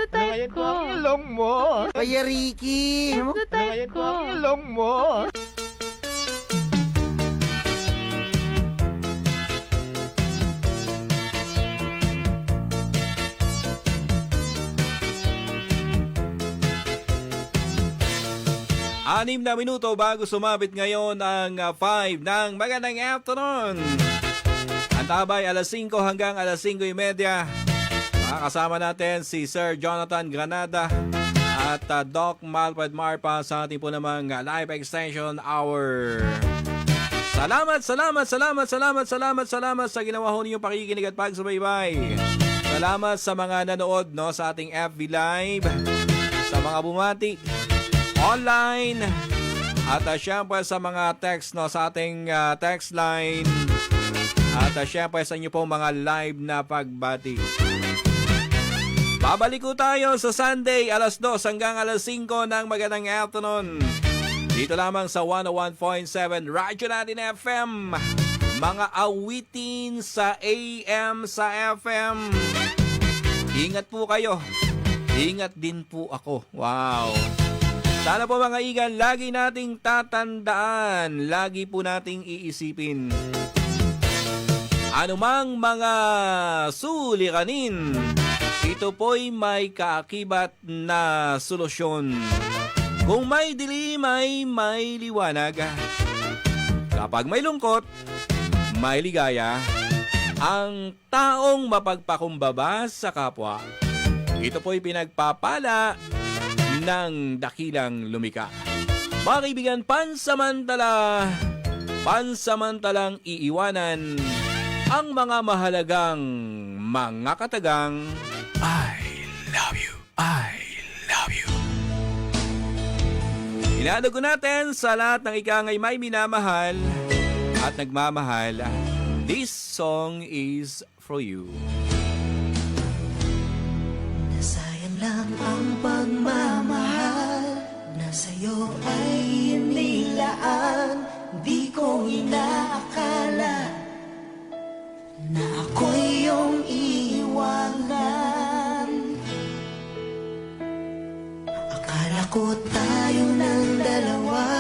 Type ko ang ilong mo. Kaya Ricky. Type ko ang ilong mo. Anim na minuto bago sumabit ngayon ang 5 ng magandang afternoon. Ang tabay alas 5 hanggang alas 5:30. Makakasama natin si Sir Jonathan Granada at Doc Malfred Marpa sa ating po namang live extension hour. Salamat sa ginawa ho ninyong pakikinig at pagsubaybay. Salamat sa mga nanood sa ating FB Live, sa mga bumati online, at syempre sa mga text sa ating text line, at syempre sa inyo pong mga live na pagbati. Babalik ko tayo sa Sunday alas 2 hanggang alas 5 ng magandang afternoon. Dito lamang sa 101.7 Radyo Natin FM. Mga awitin sa AM sa FM. Ingat po kayo. Ingat din po ako. Wow. Sana po mga igan, lagi nating tatandaan, lagi po nating iisipin. Anumang mga suliranin, ito po'y may kaakibat na solusyon. Kung may dilim ay may liwanag. Kapag may lungkot, may ligaya. Ang taong mapagpakumbaba sa kapwa, ito po'y pinagpapala ng dakilang lumika. Mga kaibigan, pansamantalang iiwanan ang mga mahalagang mga katagang I love you, I love you. Inadugo natin sa lahat ng ikangay may minamahal at nagmamahal. This song is for you. Nasayang lang ang pagmamahal na sa'yo ay inilaan. Di ko inaakala na ako'y iyong iiwanan. Akala ko tayo ng dalawa